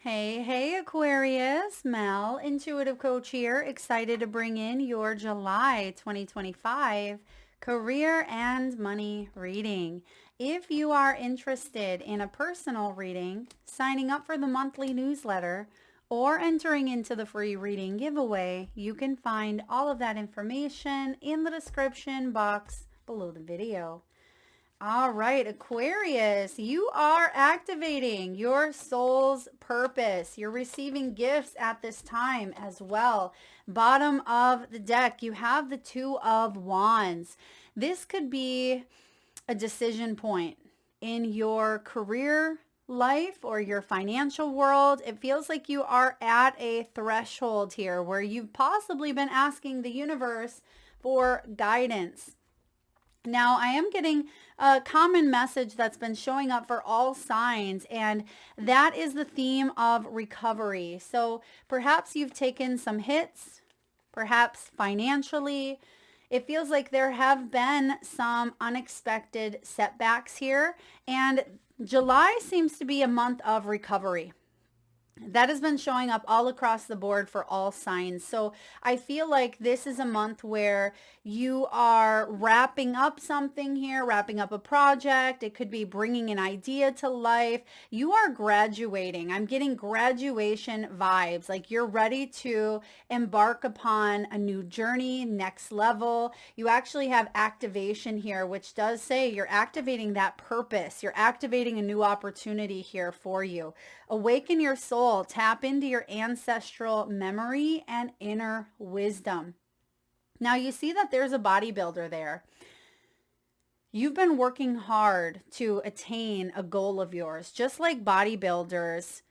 Hey, Aquarius, Mel, intuitive coach here, excited to bring in your July 2025 career and money reading. If you are interested in a personal reading, signing up for the monthly newsletter, or entering into the free reading giveaway, you can find all of that information in the description box below the video. All right, Aquarius, you are activating your soul's purpose. You're receiving gifts at this time as well. Bottom of the deck, you have the Two of Wands. This could be a decision point in your career life or your financial world. It feels like you are at a threshold here where you've possibly been asking the universe for guidance. Now, I am getting a common message that's been showing up for all signs, and that is the theme of recovery. So perhaps you've taken some hits, perhaps financially. It feels like there have been some unexpected setbacks here, and July seems to be a month of recovery. That has been showing up all across the board for all signs. So I feel like this is a month where you are wrapping up something here, wrapping up a project. It could be bringing an idea to life. You are graduating. I'm getting graduation vibes. Like you're ready to embark upon a new journey, next level. You actually have activation here, which does say you're activating that purpose. You're activating a new opportunity here for you. Awaken your soul, tap into your ancestral memory and inner wisdom. Now you see that there's a bodybuilder there. You've been working hard to attain a goal of yours. Just like bodybuilders,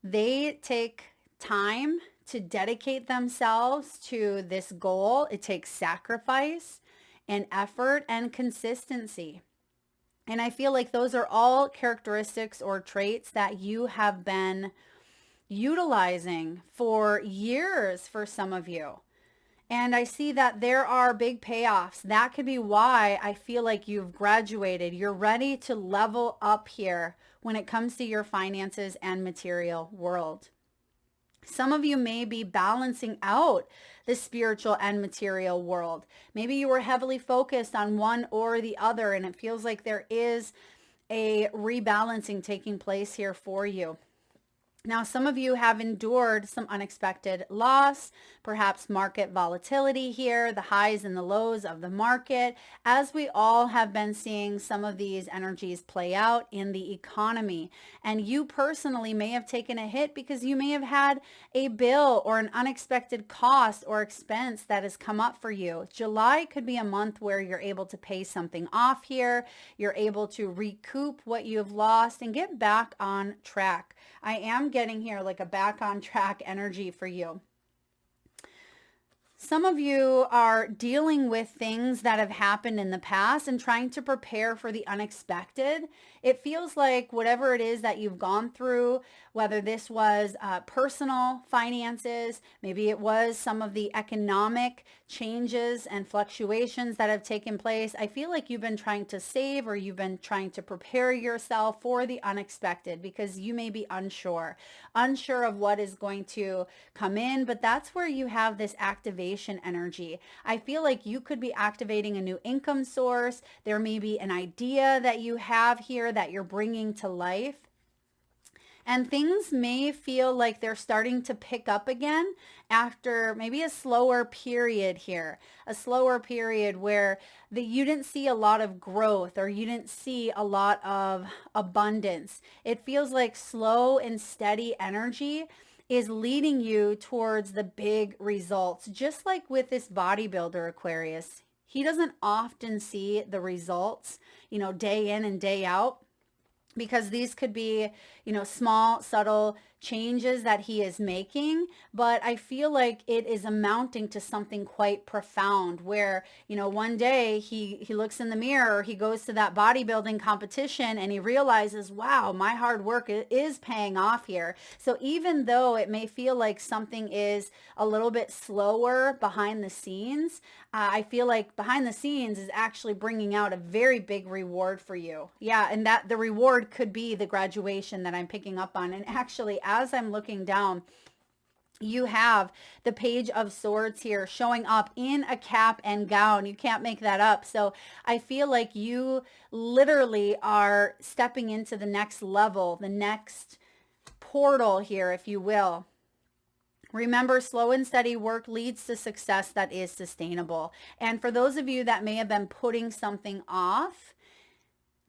they take time to dedicate themselves to this goal. It takes sacrifice and effort and consistency. And I feel like those are all characteristics or traits that you have been utilizing for years for some of you. And I see that there are big payoffs. That could be why I feel like you've graduated. You're ready to level up here when it comes to your finances and material world. Some of you may be balancing out the spiritual and material world. Maybe you were heavily focused on one or the other, and it feels like there is a rebalancing taking place here for you. Now, some of you have endured some unexpected loss, perhaps market volatility here, the highs and the lows of the market, as we all have been seeing some of these energies play out in the economy. And you personally may have taken a hit because you may have had a bill or an unexpected cost or expense that has come up for you. July could be a month where you're able to pay something off here. You're able to recoup what you have lost and get back on track. I am getting here like a back on track energy for you. Some of you are dealing with things that have happened in the past and trying to prepare for the unexpected. It feels like whatever it is that you've gone through, whether this was personal finances, maybe it was some of the economic changes and fluctuations that have taken place. I feel like you've been trying to save or you've been trying to prepare yourself for the unexpected because you may be unsure of what is going to come in, but that's where you have this activation energy. I feel like you could be activating a new income source. There may be an idea that you have here that you're bringing to life. And things may feel like they're starting to pick up again after maybe a slower period here, a slower period where you didn't see a lot of growth or you didn't see a lot of abundance. It feels like slow and steady energy is leading you towards the big results. Just like with this bodybuilder, Aquarius, he doesn't often see the results, day in and day out, because these could be, small, subtle changes that he is making, but I feel like it is amounting to something quite profound where, one day he looks in the mirror, he goes to that bodybuilding competition and he realizes, wow, my hard work is paying off here. So even though it may feel like something is a little bit slower behind the scenes, I feel like behind the scenes is actually bringing out a very big reward for you. Yeah, and that the reward card could be the graduation that I'm picking up on. And actually, as I'm looking down, you have the Page of Swords here showing up in a cap and gown. You can't make that up. So I feel like you literally are stepping into the next level, the next portal here, if you will. Remember, slow and steady work leads to success that is sustainable. And for those of you that may have been putting something off,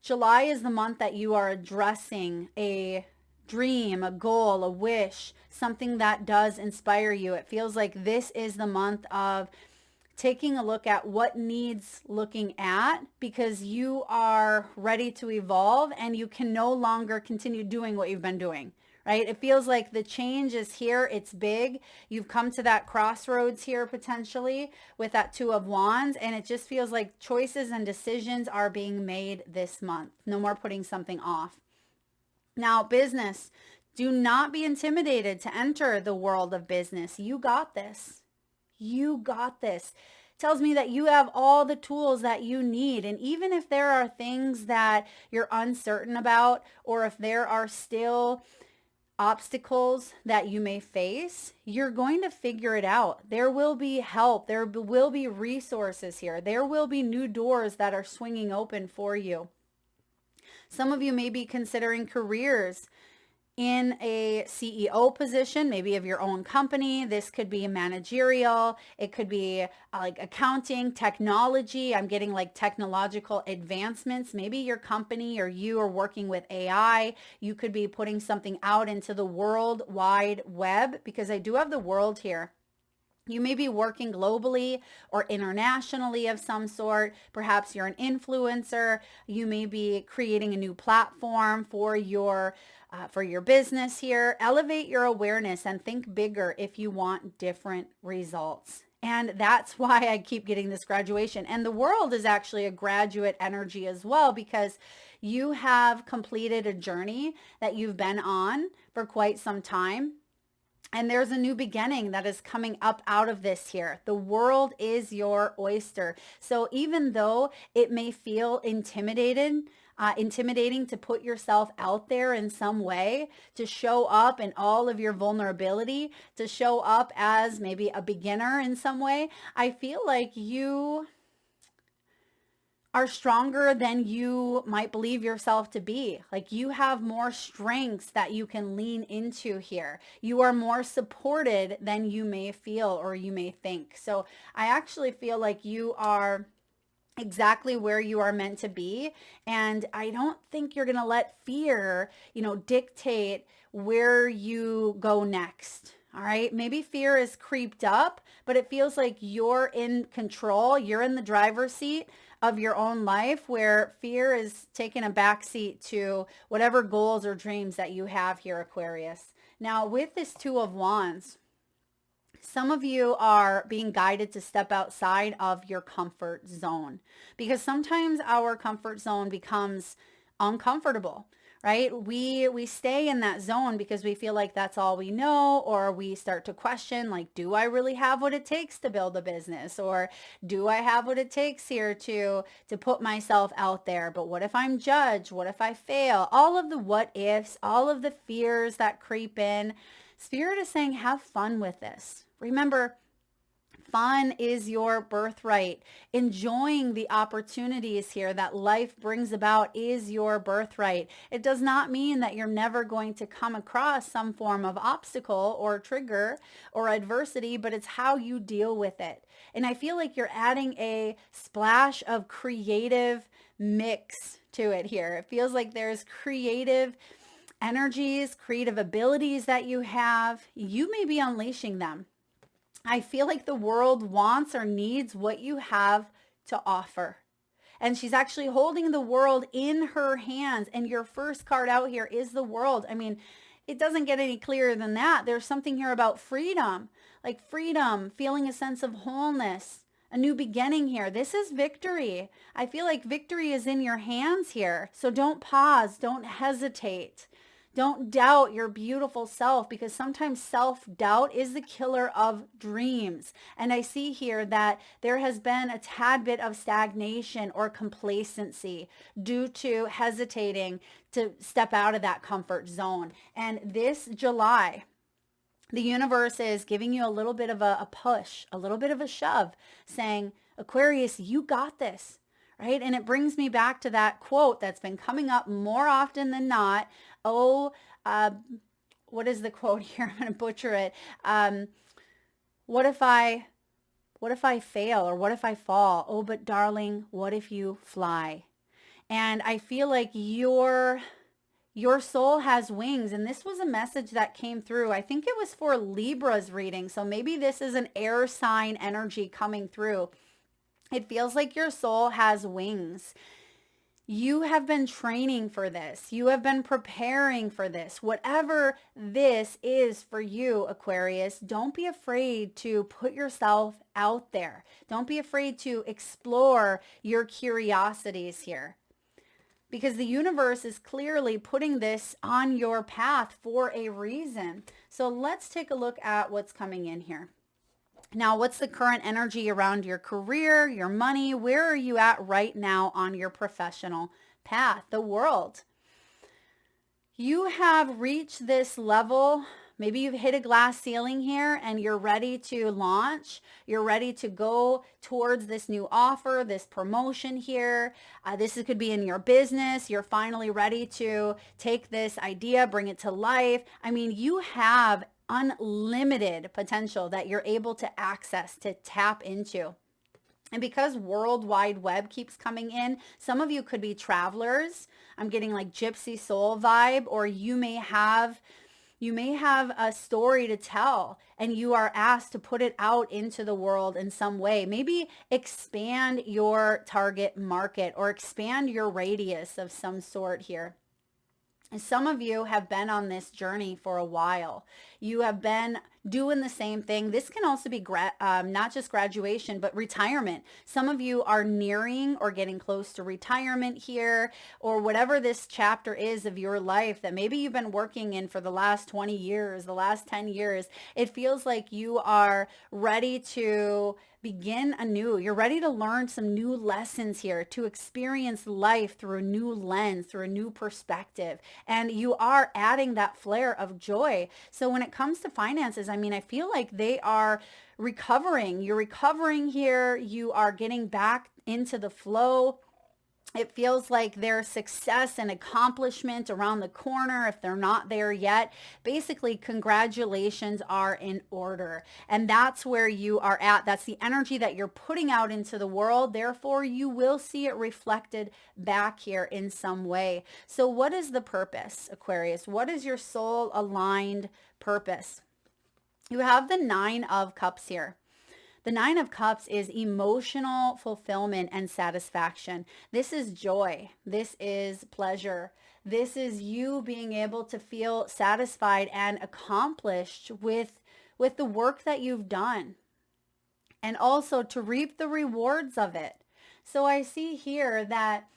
July is the month that you are addressing a dream, a goal, a wish, something that does inspire you. It feels like this is the month of taking a look at what needs looking at, because you are ready to evolve and you can no longer continue doing what you've been doing, right? It feels like the change is here. It's big. You've come to that crossroads here potentially with that Two of Wands, and it just feels like choices and decisions are being made this month. No more putting something off. Now, business, do not be intimidated to enter the world of business. You got this. You got this. Tells me that you have all the tools that you need. And even if there are things that you're uncertain about, or if there are still obstacles that you may face, you're going to figure it out. There will be help. There will be resources here. There will be new doors that are swinging open for you. Some of you may be considering careers in a CEO position, maybe of your own company. This could be managerial. It could be like accounting, technology. I'm getting like technological advancements. Maybe your company or you are working with AI. You could be putting something out into the world wide web, because I do have the world here. You may be working globally or internationally of some sort. Perhaps you're an influencer. You may be creating a new platform for your business here. Elevate your awareness and think bigger if you want different results. And that's why I keep getting this graduation. And the world is actually a graduate energy as well, because you have completed a journey that you've been on for quite some time. And there's a new beginning that is coming up out of this here. The world is your oyster. So even though it may feel intimidating to put yourself out there in some way, to show up in all of your vulnerability, to show up as maybe a beginner in some way, I feel like you are stronger than you might believe yourself to be. Like you have more strengths that you can lean into here. You are more supported than you may feel or you may think. So I actually feel like you are exactly where you are meant to be. And I don't think you're going to let fear, dictate where you go next. All right. Maybe fear is creeped up, but it feels like you're in control. You're in the driver's seat of your own life, where fear is taking a backseat to whatever goals or dreams that you have here, Aquarius. Now, with this Two of Wands, some of you are being guided to step outside of your comfort zone, because sometimes our comfort zone becomes uncomfortable, right? We stay in that zone because we feel like that's all we know, or we start to question, like, do I really have what it takes to build a business? Or do I have what it takes here to put myself out there? But what if I'm judged? What if I fail? All of the what ifs, all of the fears that creep in. Spirit is saying, have fun with this. Remember, fun is your birthright. Enjoying the opportunities here that life brings about is your birthright. It does not mean that you're never going to come across some form of obstacle or trigger or adversity, but it's how you deal with it. And I feel like you're adding a splash of creative mix to it here. It feels like there's creative energies, creative abilities that you have. You may be unleashing them. I feel like the world wants or needs what you have to offer. And she's actually holding the world in her hands. And your first card out here is the world. I mean, it doesn't get any clearer than that. There's something here about freedom, like freedom, feeling a sense of wholeness, a new beginning here. This is victory. I feel like victory is in your hands here. So don't pause. Don't hesitate Don't doubt your beautiful self, because sometimes self-doubt is the killer of dreams. And I see here that there has been a tad bit of stagnation or complacency due to hesitating to step out of that comfort zone. And this July, the universe is giving you a little bit of a push, a little bit of a shove, saying, Aquarius, you got this, right? And it brings me back to that quote that's been coming up more often than not. Oh, what is the quote here? I'm going to butcher it. What if I fail, or what if I fall? Oh, but darling, what if you fly? And I feel like your soul has wings. And this was a message that came through. I think it was for Libra's reading. So maybe this is an air sign energy coming through. It feels like your soul has wings. You have been training for this. You have been preparing for this. Whatever this is for you, Aquarius, don't be afraid to put yourself out there. Don't be afraid to explore your curiosities here, because the universe is clearly putting this on your path for a reason. So let's take a look at what's coming in here. Now, what's the current energy around your career, your money? Where are you at right now on your professional path? The World. You have reached this level. Maybe you've hit a glass ceiling here and you're ready to launch. You're ready to go towards this new offer, this promotion here. This could be in your business. You're finally ready to take this idea, bring it to life. I mean, you have unlimited potential that you're able to access, to tap into. And because World Wide Web keeps coming in, some of you could be travelers. I'm getting like gypsy soul vibe, or you may have a story to tell and you are asked to put it out into the world in some way. Maybe expand your target market or expand your radius of some sort here. And some of you have been on this journey for a while. You have been doing the same thing. This can also be not just graduation, but retirement. Some of you are nearing or getting close to retirement here, or whatever this chapter is of your life that maybe you've been working in for the last 20 years, the last 10 years. It feels like you are ready to begin anew. You're ready to learn some new lessons here, to experience life through a new lens, through a new perspective. And you are adding that flair of joy. So when it comes to finances, I mean, I feel like they are recovering. You're recovering here. You are getting back into the flow. It feels like there's success and accomplishment around the corner if they're not there yet. Basically, congratulations are in order. And that's where you are at. That's the energy that you're putting out into the world. Therefore, you will see it reflected back here in some way. So what is the purpose, Aquarius? What is your soul aligned purpose? You have the 9 of Cups here. The 9 of Cups is emotional fulfillment and satisfaction. This is joy. This is pleasure. This is you being able to feel satisfied and accomplished with the work that you've done, and also to reap the rewards of it. So I see here that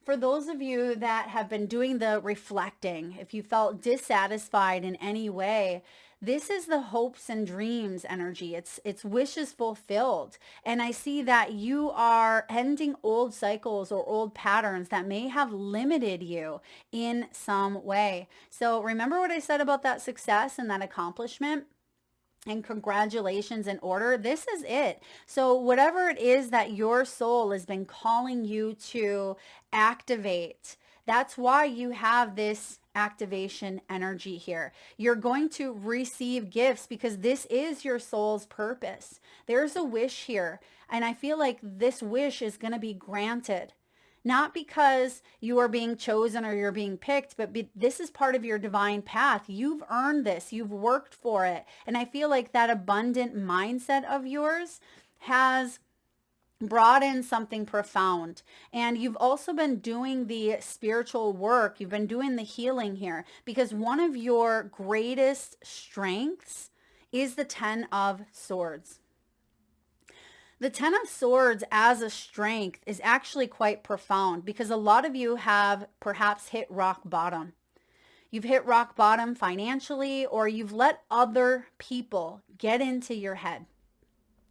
for those of you that have been doing the reflecting, if you felt dissatisfied in any way, this is the hopes and dreams energy. It's wishes fulfilled. And I see that you are ending old cycles or old patterns that may have limited you in some way. So remember what I said about that success and that accomplishment? And congratulations in order. This is it. So whatever it is that your soul has been calling you to activate, that's why you have this activation energy here. You're going to receive gifts because this is your soul's purpose. There's a wish here, and I feel like this wish is going to be granted. Not because you are being chosen or you're being picked, but this is part of your divine path. You've earned this. You've worked for it. And I feel like that abundant mindset of yours has brought in something profound. And you've also been doing the spiritual work. You've been doing the healing here, because one of your greatest strengths is the 10 of Swords. The 10 of Swords as a strength is actually quite profound, because a lot of you have perhaps hit rock bottom. you've hit rock bottom financially, or you've let other people get into your head.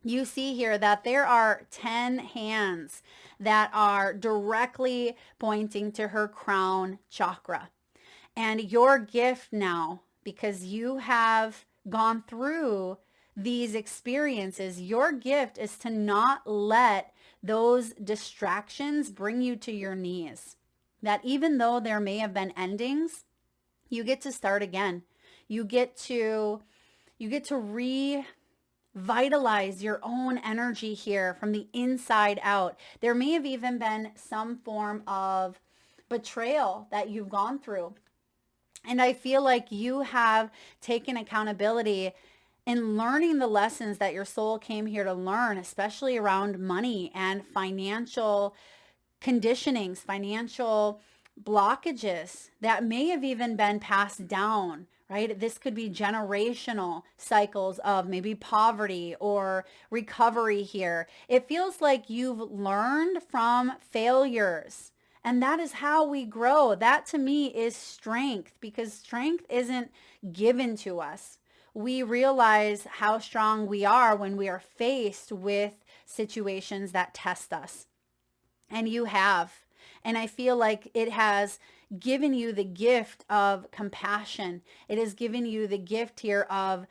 You see here that there are 10 hands that are directly pointing to her crown chakra. And your gift now, because you have gone through these experiences, your gift is to not let those distractions bring you to your knees. That even though there may have been endings, you get to start again. You get to revitalize your own energy here from the inside out. There may have even been some form of betrayal that you've gone through. And I feel like you have taken accountability in learning the lessons that your soul came here to learn, especially around money and financial conditionings, financial blockages that may have even been passed down, right? This could be generational cycles of maybe poverty or recovery here. It feels like you've learned from failures. And that is how we grow. That to me is strength, because strength isn't given to us. We realize how strong we are when we are faced with situations that test us. And you have. And I feel like it has given you the gift of compassion. It has given you the gift here of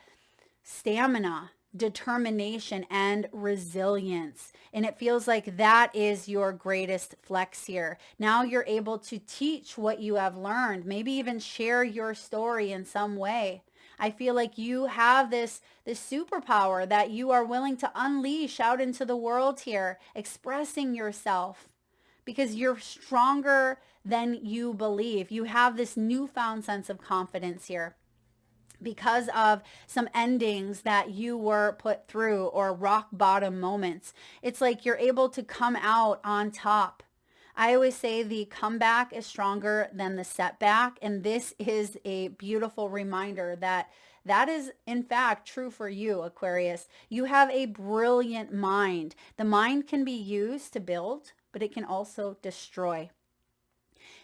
stamina, determination, and resilience. And it feels like that is your greatest flex here. Now you're able to teach what you have learned, maybe even share your story in some way. I feel like you have this superpower that you are willing to unleash out into the world here, expressing yourself, because you're stronger than you believe. You have this newfound sense of confidence here because of some endings that you were put through or rock bottom moments. It's like you're able to come out on top. I always say the comeback is stronger than the setback. And this is a beautiful reminder that that is in fact true for you, Aquarius. You have a brilliant mind. The mind can be used to build, but it can also destroy.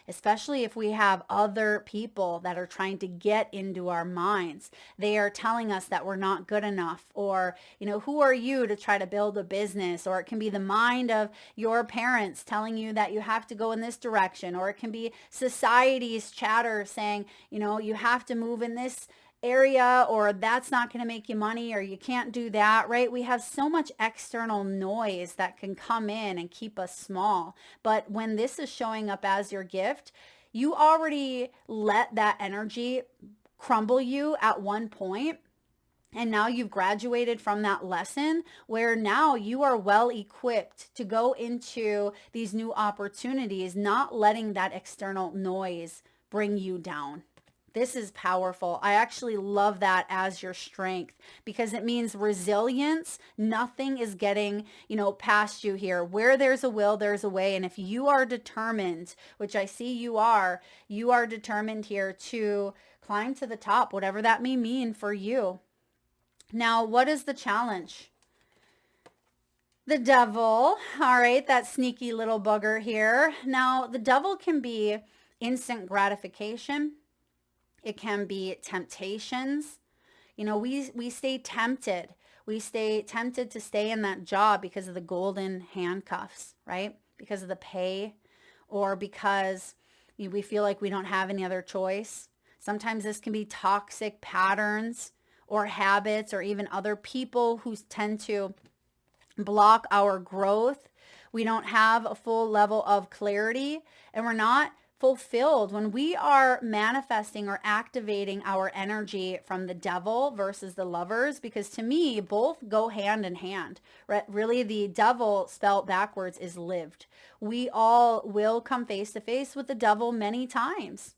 Especially if we have other people that are trying to get into our minds. They are telling us that we're not good enough, or, who are you to try to build a business? Or it can be the mind of your parents telling you that you have to go in this direction, or it can be society's chatter saying, you have to move in this area, or that's not going to make you money, or you can't do that, right? We have so much external noise that can come in and keep us small. But when this is showing up as your gift, you already let that energy crumble you at one point. And now you've graduated from that lesson where now you are well equipped to go into these new opportunities, not letting that external noise bring you down. This is powerful. I actually love that as your strength, because it means resilience. Nothing is getting, past you here. Where there's a will, there's a way. And if you are determined, which I see you are determined here to climb to the top, whatever that may mean for you. Now, what is the challenge? The devil, all right, that sneaky little bugger here. Now, the devil can be instant gratification. It can be temptations. We stay tempted. We stay tempted to stay in that job because of the golden handcuffs, right? Because of the pay, or because we feel like we don't have any other choice. Sometimes this can be toxic patterns or habits, or even other people who tend to block our growth. We don't have a full level of clarity, and we're not fulfilled when we are manifesting or activating our energy from the devil versus the lovers, because to me, both go hand in hand. Right? Really, the devil spelled backwards is lived. We all will come face to face with the devil many times.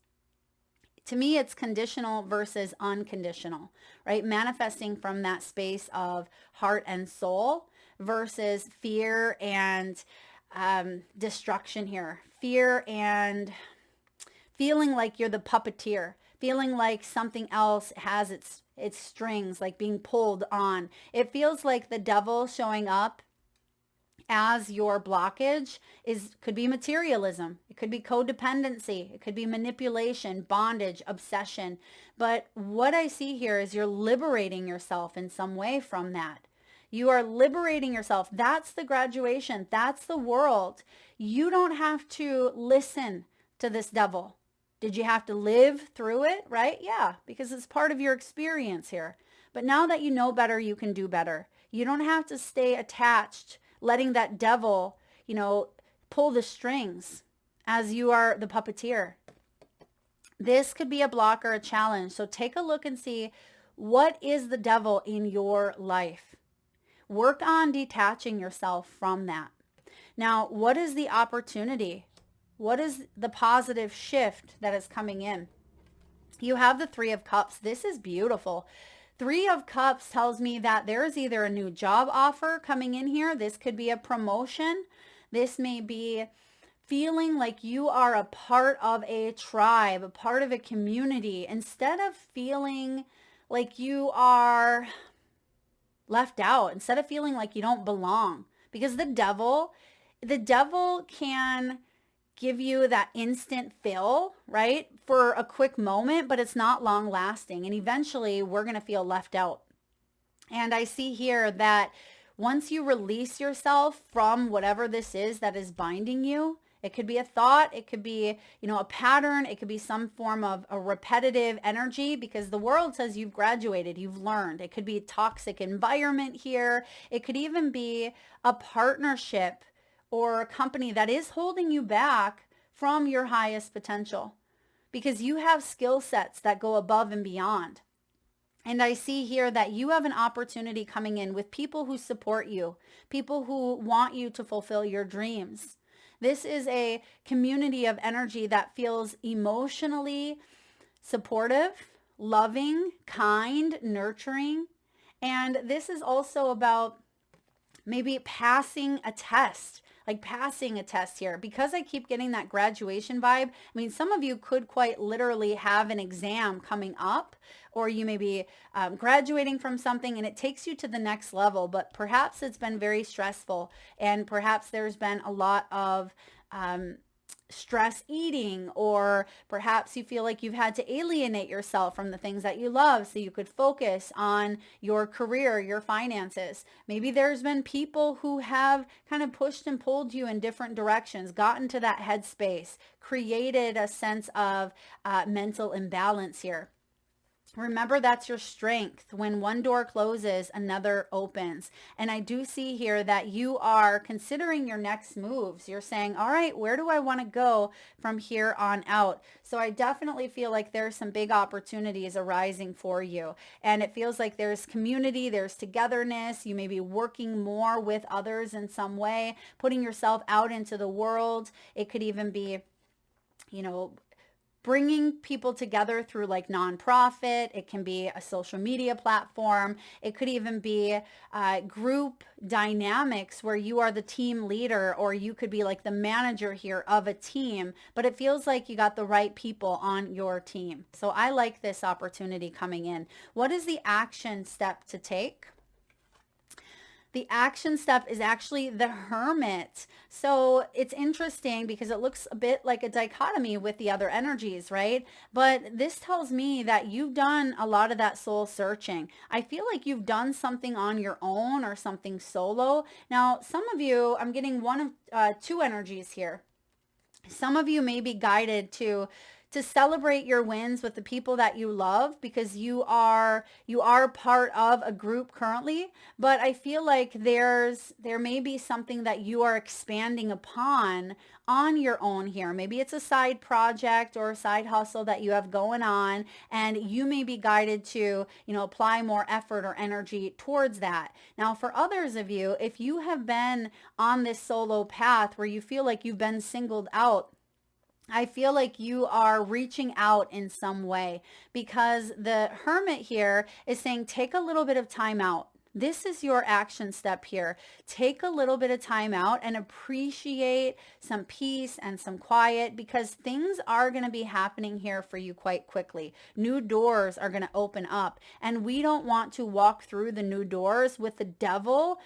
To me, it's conditional versus unconditional, right? Manifesting from that space of heart and soul versus fear and destruction here. Fear and feeling like you're the puppeteer, feeling like something else has its strings, like being pulled on. It feels like the devil showing up as your blockage could be materialism. It could be codependency. It could be manipulation, bondage, obsession. But what I see here is you're liberating yourself in some way from that. You are liberating yourself. That's the graduation. That's the world. You don't have to listen to this devil. Did you have to live through it? Right? Yeah, because it's part of your experience here. But now that you know better, you can do better. You don't have to stay attached, letting that devil, pull the strings as you are the puppeteer. This could be a block or a challenge. So take a look and see, what is the devil in your life? Work on detaching yourself from that. Now, what is the opportunity? What is the positive shift that is coming in? You have the Three of Cups. This is beautiful. Three of Cups tells me that there is either a new job offer coming in here. This could be a promotion. This may be feeling like you are a part of a tribe, a part of a community, instead of feeling like you are left out, instead of feeling like you don't belong. Because the devil can give you that instant fill, right? For a quick moment, but it's not long lasting. And eventually we're going to feel left out. And I see here that once you release yourself from whatever this is that is binding you, it could be a thought, it could be, a pattern, it could be some form of a repetitive energy, because the world says you've graduated, you've learned. It could be a toxic environment here. It could even be a partnership or a company that is holding you back from your highest potential, because you have skill sets that go above and beyond. And I see here that you have an opportunity coming in with people who support you, people who want you to fulfill your dreams. This is a community of energy that feels emotionally supportive, loving, kind, nurturing. And this is also about maybe passing a test here, because I keep getting that graduation vibe. I mean, some of you could quite literally have an exam coming up, or you may be graduating from something and it takes you to the next level, but perhaps it's been very stressful, and perhaps there's been a lot of stress eating, or perhaps you feel like you've had to alienate yourself from the things that you love so you could focus on your career, your finances. Maybe there's been people who have kind of pushed and pulled you in different directions, gotten to that headspace, created a sense of mental imbalance here. Remember, that's your strength. When one door closes, another opens. And I do see here that you are considering your next moves. You're saying, all right, where do I want to go from here on out? So I definitely feel like there's some big opportunities arising for you. And it feels like there's community, there's togetherness. You may be working more with others in some way, putting yourself out into the world. It could even be, bringing people together through like nonprofit. It can be a social media platform. It could even be group dynamics where you are the team leader, or you could be like the manager here of a team, but it feels like you got the right people on your team. So I like this opportunity coming in. What is the action step to take? The action step is actually the Hermit. So it's interesting because it looks a bit like a dichotomy with the other energies, right? But this tells me that you've done a lot of that soul searching. I feel like you've done something on your own or something solo. Now, some of you, I'm getting one of two energies here. Some of you may be guided to celebrate your wins with the people that you love, because you are part of a group currently, but I feel like there may be something that you are expanding upon on your own here. Maybe it's a side project or a side hustle that you have going on, and you may be guided to, apply more effort or energy towards that. Now, for others of you, if you have been on this solo path where you feel like you've been singled out, I feel like you are reaching out in some way, because the Hermit here is saying take a little bit of time out. This is your action step here. Take a little bit of time out and appreciate some peace and some quiet, because things are going to be happening here for you quite quickly. New doors are going to open up, and we don't want to walk through the new doors with the devil,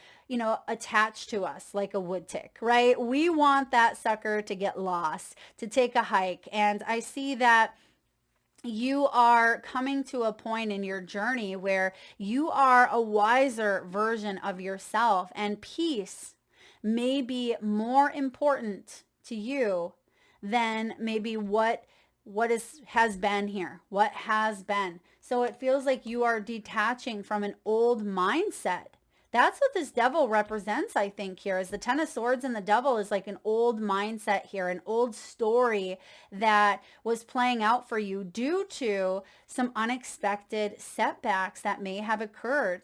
attached to us like a wood tick, right? We want that sucker to get lost, to take a hike. And I see that you are coming to a point in your journey where you are a wiser version of yourself, and peace may be more important to you than maybe what has been here, what has been. So it feels like you are detaching from an old mindset. That's what this devil represents, I think, here is the Ten of Swords, and the devil is like an old mindset here, an old story that was playing out for you due to some unexpected setbacks that may have occurred.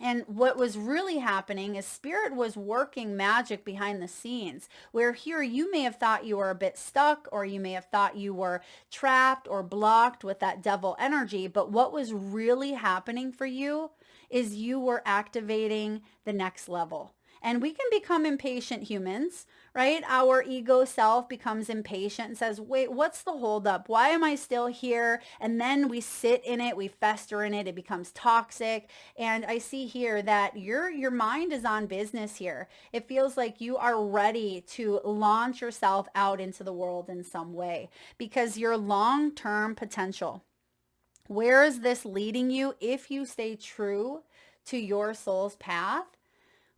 And what was really happening is Spirit was working magic behind the scenes, where here you may have thought you were a bit stuck, or you may have thought you were trapped or blocked with that devil energy. But what was really happening for you is you were activating the next level. And we can become impatient humans, right? Our ego self becomes impatient and says, wait, what's the holdup? Why am I still here? And then we sit in it, we fester in it, it becomes toxic. And I see here that your mind is on business here. It feels like you are ready to launch yourself out into the world in some way, because your long-term potential, where is this leading you if you stay true to your soul's path?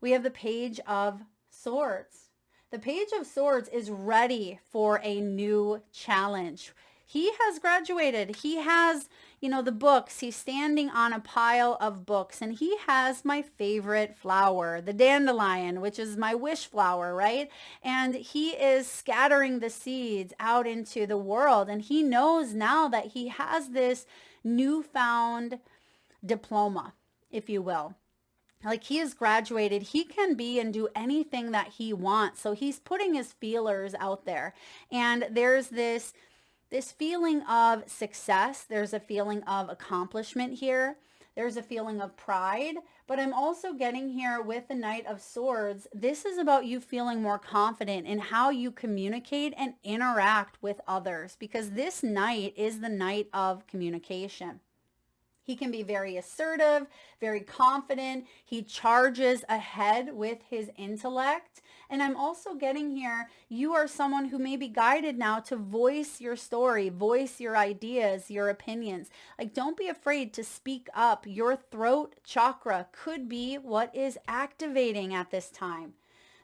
We have the Page of Swords. The Page of Swords is ready for a new challenge. He has graduated. He has, the books. He's standing on a pile of books, and he has my favorite flower, the dandelion, which is my wish flower, right? And he is scattering the seeds out into the world, and he knows now that he has this newfound diploma, if you will. Like, he has graduated. He can be and do anything that he wants. So he's putting his feelers out there. And there's this feeling of success. There's a feeling of accomplishment here. There's a feeling of pride. But I'm also getting here with the Knight of Swords. This is about you feeling more confident in how you communicate and interact with others, because this knight is the knight of communication. He can be very assertive, very confident. He charges ahead with his intellect. And I'm also getting here, you are someone who may be guided now to voice your story, voice your ideas, your opinions. Like, don't be afraid to speak up. Your throat chakra could be what is activating at this time.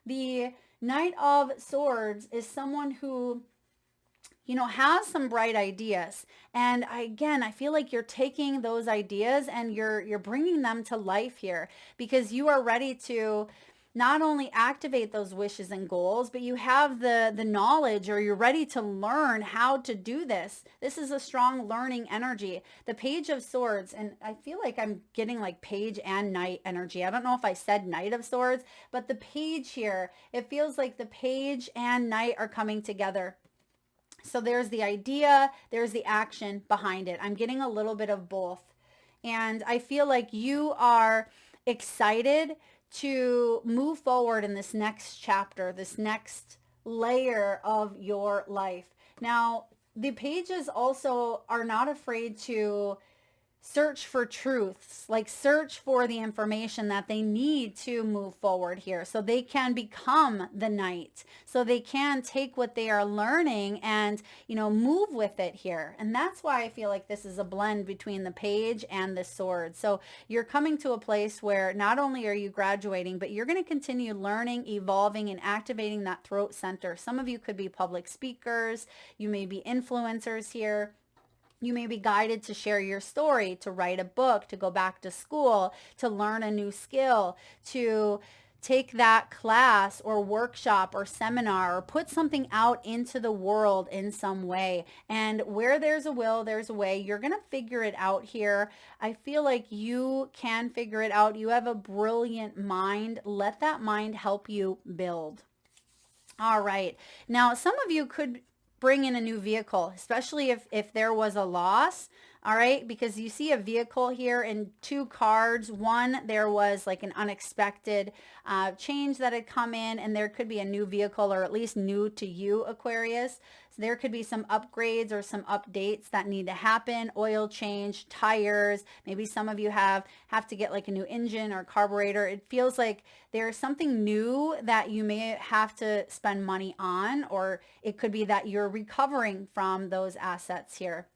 The Knight of Swords is someone who has some bright ideas. And I feel like you're taking those ideas and you're bringing them to life here, because you are ready to not only activate those wishes and goals, but you have the knowledge, or you're ready to learn how to do this. This is a strong learning energy. The Page of Swords, and I feel like I'm getting like page and knight energy. I don't know if I said Knight of Swords, but the page here, it feels like the page and knight are coming together. So there's the idea, there's the action behind it. I'm getting a little bit of both. And I feel like you are excited to move forward in this next chapter, this next layer of your life. Now, the pages also are not afraid to search for truths, like search for the information that they need to move forward here, so they can become the knight, so they can take what they are learning and move with it here. And that's why I feel like this is a blend between the page and the sword. So you're coming to a place where not only are you graduating, but you're going to continue learning, evolving, and activating that throat center. Some of you could be public speakers, you may be influencers here. You may be guided to share your story, to write a book, to go back to school, to learn a new skill, to take that class or workshop or seminar, or put something out into the world in some way. And where there's a will, there's a way. You're going to figure it out here. I feel like you can figure it out. You have a brilliant mind. Let that mind help you build. All right. Now, some of you could bring in a new vehicle, especially if there was a loss. All right, because you see a vehicle here in 2 cards. One, there was like an unexpected change that had come in, and there could be a new vehicle, or at least new to you, Aquarius. So there could be some upgrades or some updates that need to happen, oil change, tires. Maybe some of you have to get like a new engine or carburetor. It feels like there's something new that you may have to spend money on, or it could be that you're recovering from those assets here.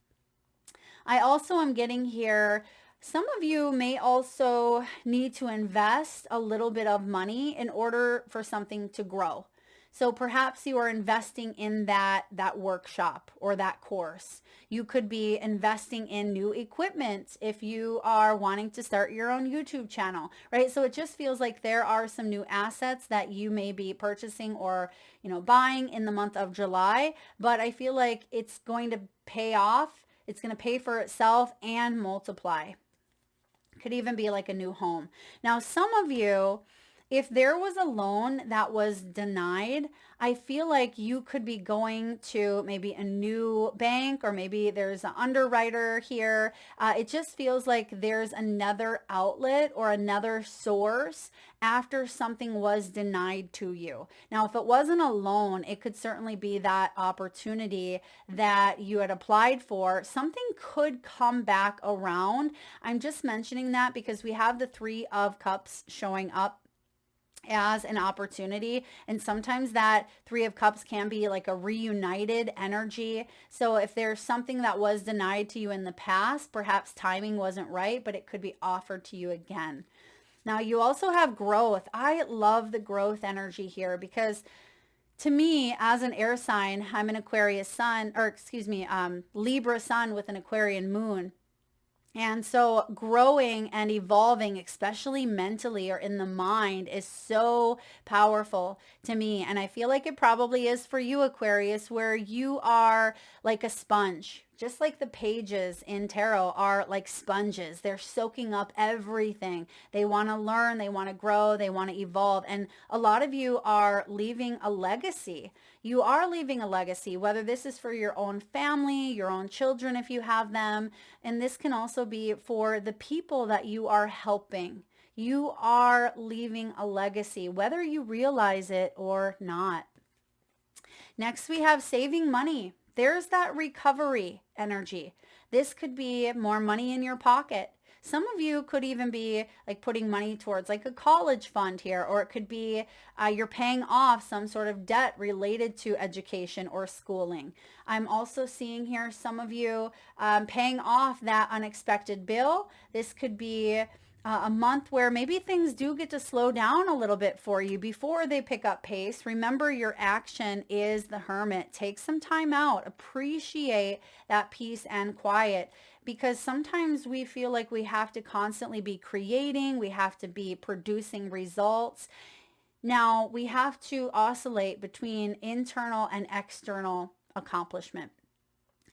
I also am getting here, some of you may also need to invest a little bit of money in order for something to grow. So perhaps you are investing in that workshop or that course. You could be investing in new equipment if you are wanting to start your own YouTube channel, right? So it just feels like there are some new assets that you may be purchasing or, buying in the month of July, but I feel like it's going to pay off. It's going to pay for itself and multiply. Could even be like a new home. Now, some of you, if there was a loan that was denied, I feel like you could be going to maybe a new bank, or maybe there's an underwriter here. It just feels like there's another outlet or another source after something was denied to you. Now, if it wasn't a loan, it could certainly be that opportunity that you had applied for. Something could come back around. I'm just mentioning that because we have the 3 of Cups showing up as an opportunity, and sometimes that 3 of Cups can be like a reunited energy. So if there's something that was denied to you in the past, perhaps timing wasn't right, but it could be offered to you again. Now, you also have growth. I love the growth energy here because to me, as an air sign, I'm an Aquarius sun, or excuse me, Libra sun with an Aquarian moon. And so growing and evolving, especially mentally or in the mind, is so powerful to me. And I feel like it probably is for you, Aquarius, where you are like a sponge. Just like the pages in tarot are like sponges. They're soaking up everything. They want to learn, they want to grow, they want to evolve. And a lot of you are leaving a legacy. You are leaving a legacy, whether this is for your own family, your own children if you have them. And this can also be for the people that you are helping. You are leaving a legacy, whether you realize it or not. Next, we have saving money. There's that recovery energy. This could be more money in your pocket. Some of you could even be like putting money towards like a college fund here, or it could be you're paying off some sort of debt related to education or schooling. I'm also seeing here some of you paying off that unexpected bill. This could be a month where maybe things do get to slow down a little bit for you before they pick up pace. Remember, your action is the Hermit. Take some time out. Appreciate that peace and quiet, because sometimes we feel like we have to constantly be creating. We have to be producing results. Now, we have to oscillate between internal and external accomplishment.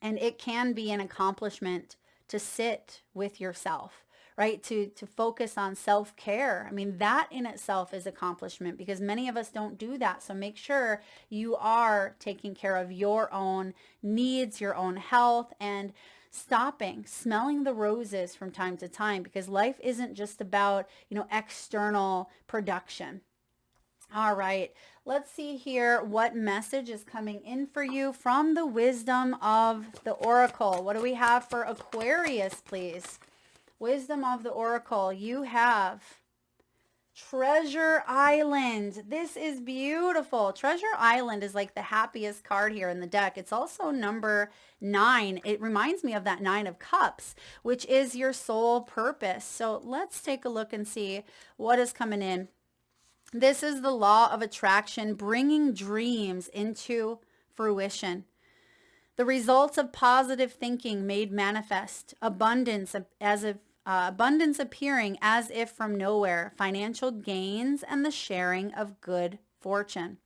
And it can be an accomplishment to sit with yourself, right? To focus on self-care. I mean, that in itself is accomplishment, because many of us don't do that. So make sure you are taking care of your own needs, your own health, and smelling the roses from time to time, because life isn't just about, external production. All right, let's see here what message is coming in for you from the wisdom of the Oracle. What do we have for Aquarius, please? Wisdom of the Oracle, you have Treasure Island. This is beautiful. Treasure Island is like the happiest card here in the deck. It's also number 9. It reminds me of that 9 of Cups, which is your soul purpose. So let's take a look and see what is coming in. This is the law of attraction, bringing dreams into fruition. The results of positive thinking made manifest. Abundance appearing as if from nowhere. Financial gains and the sharing of good fortune.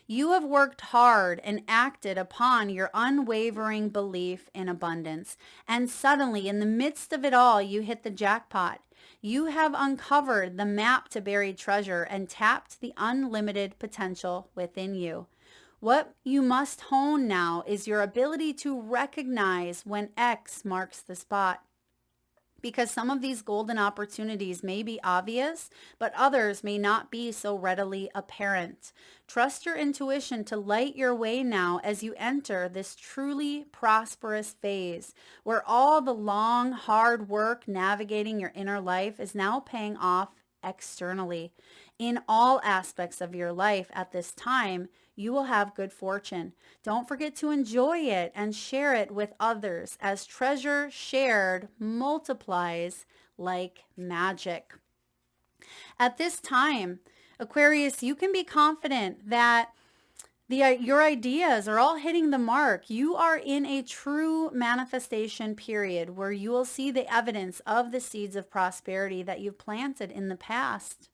You have worked hard and acted upon your unwavering belief in abundance. And suddenly, in the midst of it all, you hit the jackpot. You have uncovered the map to buried treasure and tapped the unlimited potential within you. What you must hone now is your ability to recognize when X marks the spot. Because some of these golden opportunities may be obvious, but others may not be so readily apparent. Trust your intuition to light your way now as you enter this truly prosperous phase where all the long, hard work navigating your inner life is now paying off externally. In all aspects of your life at this time, you will have good fortune. Don't forget to enjoy it and share it with others, as treasure shared multiplies like magic. At this time, Aquarius, you can be confident that your ideas are all hitting the mark. You are in a true manifestation period where you will see the evidence of the seeds of prosperity that you've planted in the past.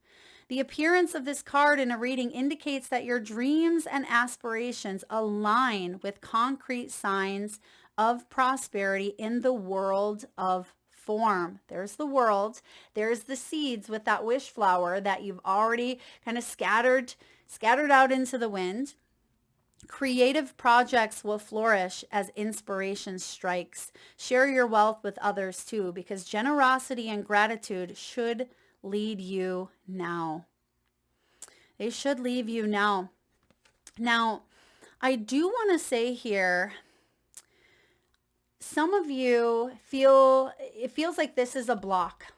The appearance of this card in a reading indicates that your dreams and aspirations align with concrete signs of prosperity in the world of form. There's the world. There's the seeds with that wish flower that you've already kind of scattered out into the wind. Creative projects will flourish as inspiration strikes. Share your wealth with others too, because generosity and gratitude should lead you now. They should leave you now. Now, I do want to say here, some of you it feels like this is a block.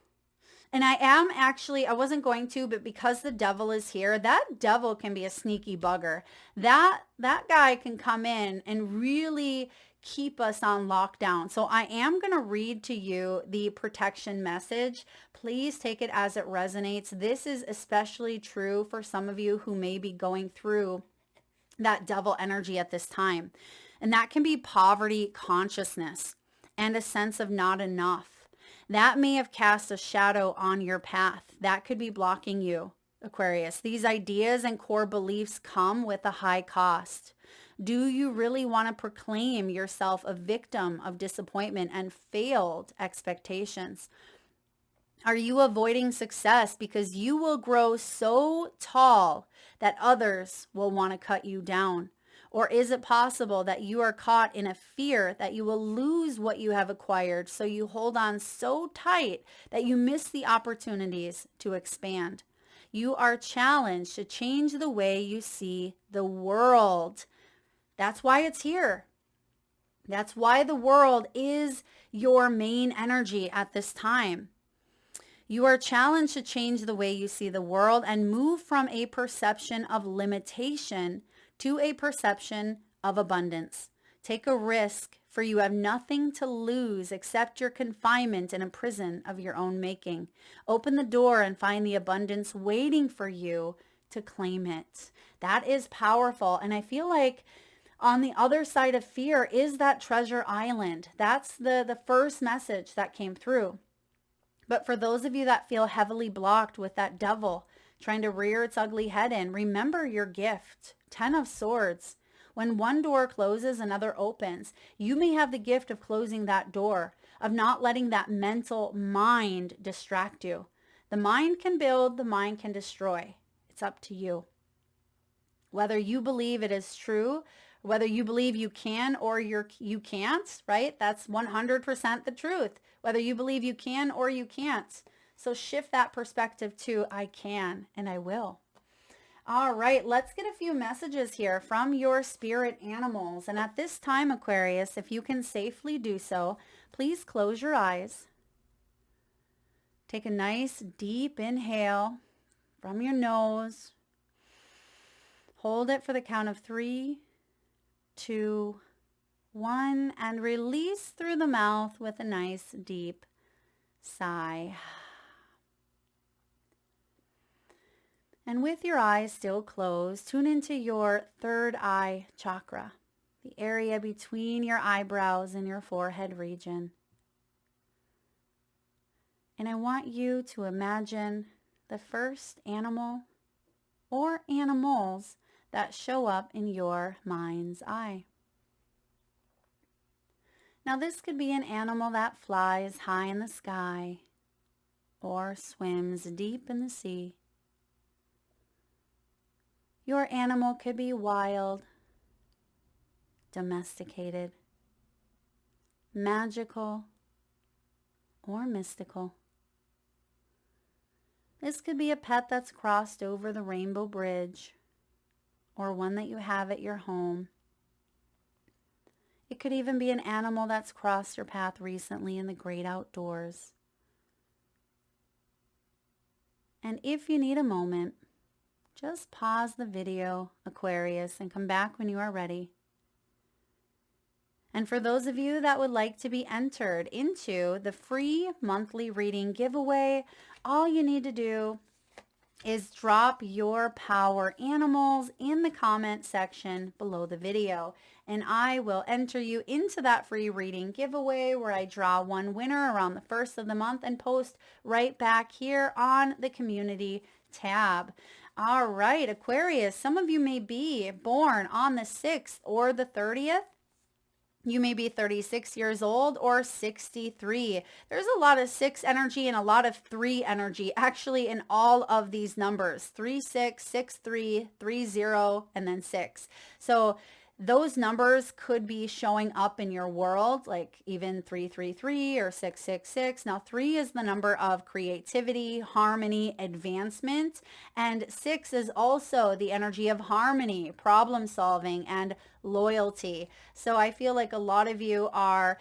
And I wasn't going to, but because the devil is here, that devil can be a sneaky bugger. That guy can come in and really keep us on lockdown. So I am going to read to you the protection message. Please take it as it resonates. This is especially true for some of you who may be going through that devil energy at this time. And that can be poverty consciousness and a sense of not enough. That may have cast a shadow on your path. That could be blocking you, Aquarius. These ideas and core beliefs come with a high cost. Do you really want to proclaim yourself a victim of disappointment and failed expectations? Are you avoiding success because you will grow so tall that others will want to cut you down? Or is it possible that you are caught in a fear that you will lose what you have acquired, so you hold on so tight that you miss the opportunities to expand? You are challenged to change the way you see the world. That's why it's here. That's why the world is your main energy at this time. You are challenged to change the way you see the world and move from a perception of limitation to a perception of abundance. Take a risk, for you have nothing to lose except your confinement in a prison of your own making. Open the door and find the abundance waiting for you to claim it. That is powerful. And I feel like on the other side of fear is that treasure island. That's the first message that came through. But for those of you that feel heavily blocked with that devil trying to rear its ugly head in, remember your gift. 10 of Swords. When one door closes, another opens. You may have the gift of closing that door, of not letting that mental mind distract you. The mind can build, the mind can destroy. It's up to you. Whether you believe it is true, whether you believe you can or you can't, right? That's 100% the truth. Whether you believe you can or you can't. So shift that perspective to I can and I will. All right, let's get a few messages here from your spirit animals. And at this time, Aquarius, if you can safely do so, please close your eyes. Take a nice deep inhale from your nose. Hold it for the count of 3, 2, 1, and release through the mouth with a nice deep sigh. And with your eyes still closed, tune into your third eye chakra, the area between your eyebrows and your forehead region. And I want you to imagine the first animal or animals that show up in your mind's eye. Now this could be an animal that flies high in the sky or swims deep in the sea. Your animal could be wild, domesticated, magical, or mystical. This could be a pet that's crossed over the rainbow bridge, or one that you have at your home. It could even be an animal that's crossed your path recently in the great outdoors. And if you need a moment, just pause the video, Aquarius, and come back when you are ready. And for those of you that would like to be entered into the free monthly reading giveaway, all you need to do is drop your power animals in the comment section below the video. And I will enter you into that free reading giveaway where I draw one winner around the first of the month and post right back here on the community tab. All right, Aquarius, some of you may be born on the 6th or the 30th. You may be 36 years old or 63. There's a lot of 6 energy and a lot of 3 energy actually in all of these numbers. 3, 6, 6, 3, 3, 0, and then 6. So those numbers could be showing up in your world, like even 333 or 666. Now 3 is the number of creativity, harmony, advancement, and 6 is also the energy of harmony, problem solving, and loyalty. So I feel like a lot of you are,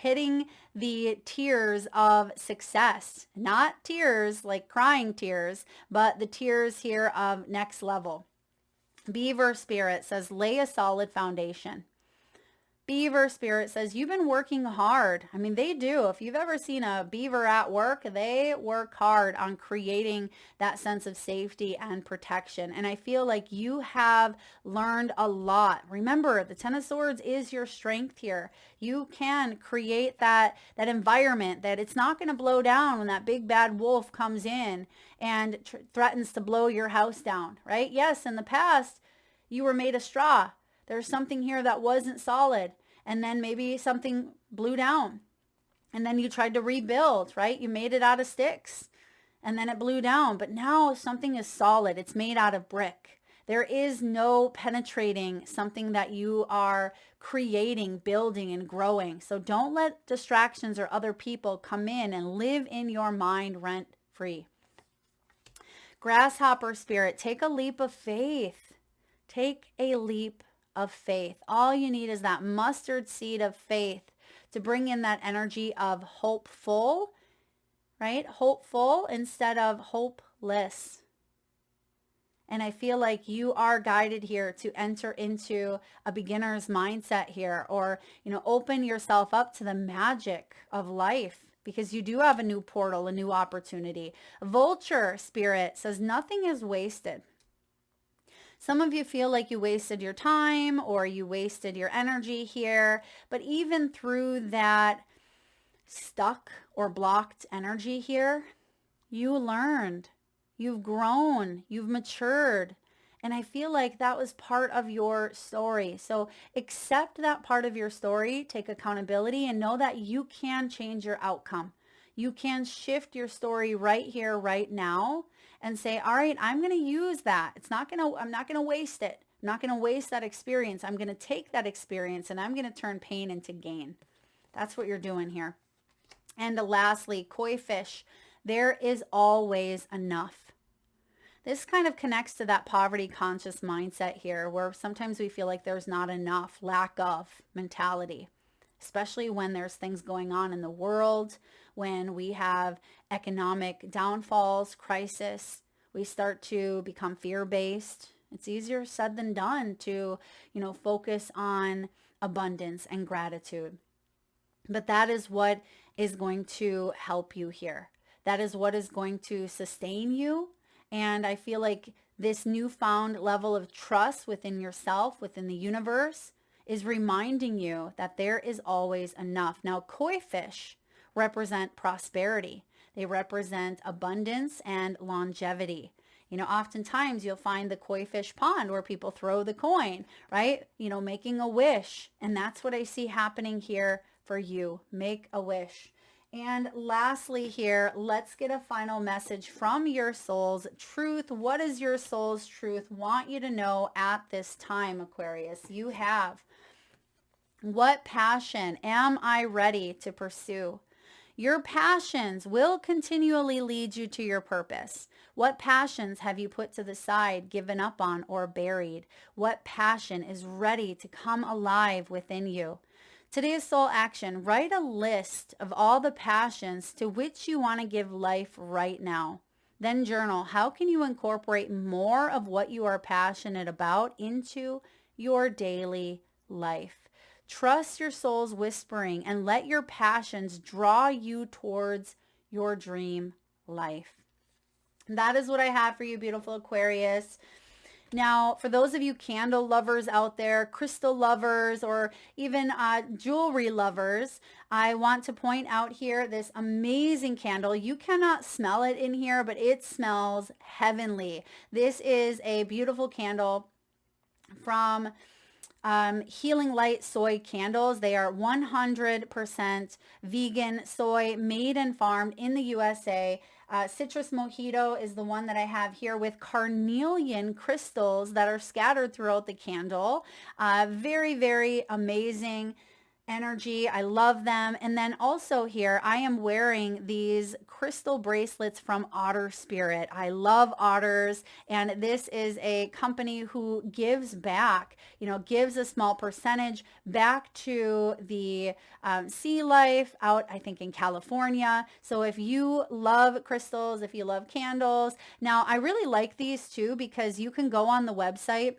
hitting the tiers of success, not tears like crying tears, but the tears here of next level. Beaver Spirit says, lay a solid foundation. Beaver Spirit says, you've been working hard. I mean, they do. If you've ever seen a beaver at work, they work hard on creating that sense of safety and protection. And I feel like you have learned a lot. Remember, the Ten of Swords is your strength here. You can create that environment that it's not going to blow down when that big bad wolf comes in and threatens to blow your house down, right? Yes, in the past, you were made of straw. There's something here that wasn't solid. And then maybe something blew down. And then you tried to rebuild, right? You made it out of sticks. And then it blew down. But now something is solid. It's made out of brick. There is no penetrating something that you are creating, building, and growing. So don't let distractions or other people come in and live in your mind rent-free. Grasshopper Spirit, take a leap of faith. Take a leap of faith. All you need is that mustard seed of faith to bring in that energy of hopeful, right? Hopeful instead of hopeless. And I feel like you are guided here to enter into a beginner's mindset here, or, open yourself up to the magic of life, because you do have a new portal, a new opportunity. Vulture Spirit says nothing is wasted. Some of you feel like you wasted your time or you wasted your energy here, but even through that stuck or blocked energy here, you learned, you've grown, you've matured. And I feel like that was part of your story. So accept that part of your story, take accountability, and know that you can change your outcome. You can shift your story right here, right now, and say, all right, I'm going to use that. I'm not going to waste it. I'm not going to waste that experience. I'm going to take that experience and I'm going to turn pain into gain. That's what you're doing here. And lastly, koi fish, there is always enough. This kind of connects to that poverty conscious mindset here, where sometimes we feel like there's not enough, lack of mentality, especially when there's things going on in the world, when we have economic downfalls, crisis, we start to become fear-based. It's easier said than done to, focus on abundance and gratitude. But that is what is going to help you here. That is what is going to sustain you. And I feel like this newfound level of trust within yourself, within the universe, is reminding you that there is always enough. Now, koi fish represent prosperity. They represent abundance and longevity. Oftentimes you'll find the koi fish pond where people throw the coin, right? Making a wish. And that's what I see happening here for you. Make a wish. And lastly here, let's get a final message from your soul's truth. What does your soul's truth want you to know at this time, Aquarius? You have What passion am I ready to pursue? Your passions will continually lead you to your purpose. What passions have you put to the side, given up on, or buried? What passion is ready to come alive within you? Today's soul action, write a list of all the passions to which you want to give life right now. Then journal, how can you incorporate more of what you are passionate about into your daily life? Trust your soul's whispering and let your passions draw you towards your dream life. That is what I have for you, beautiful Aquarius. Now, for those of you candle lovers out there, crystal lovers, or even jewelry lovers, I want to point out here this amazing candle. You cannot smell it in here, but it smells heavenly. This is a beautiful candle from Healing Light soy candles. They are 100% vegan soy, made and farmed in the USA. Citrus Mojito is the one that I have here with carnelian crystals that are scattered throughout the candle. Very, very amazing energy. I love them. And then also here, I am wearing these crystal bracelets from Otter Spirit. I love otters. And this is a company who gives back, gives a small percentage back to the sea life out, I think, in California. So if you love crystals, if you love candles, now I really like these too, because you can go on the website,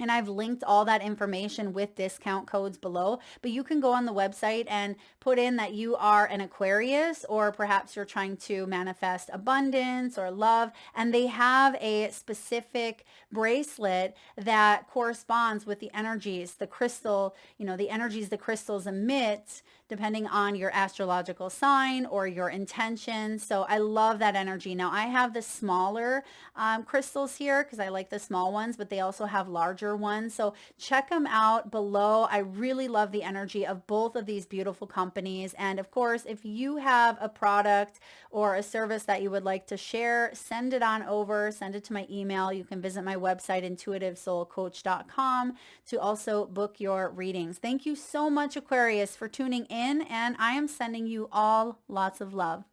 and I've linked all that information with discount codes below, but you can go on the website and put in that you are an Aquarius, or perhaps you're trying to manifest abundance or love, and they have a specific bracelet that corresponds with the energies, the crystal, the energies the crystals emit, depending on your astrological sign or your intention. So I love that energy. Now I have the smaller crystals here because I like the small ones, but they also have larger ones. So check them out below. I really love the energy of both of these beautiful companies. And of course, if you have a product or a service that you would like to share, send it on over, send it to my email. You can visit my website, intuitivesoulcoach.com, to also book your readings. Thank you so much, Aquarius, for tuning in, and I am sending you all lots of love.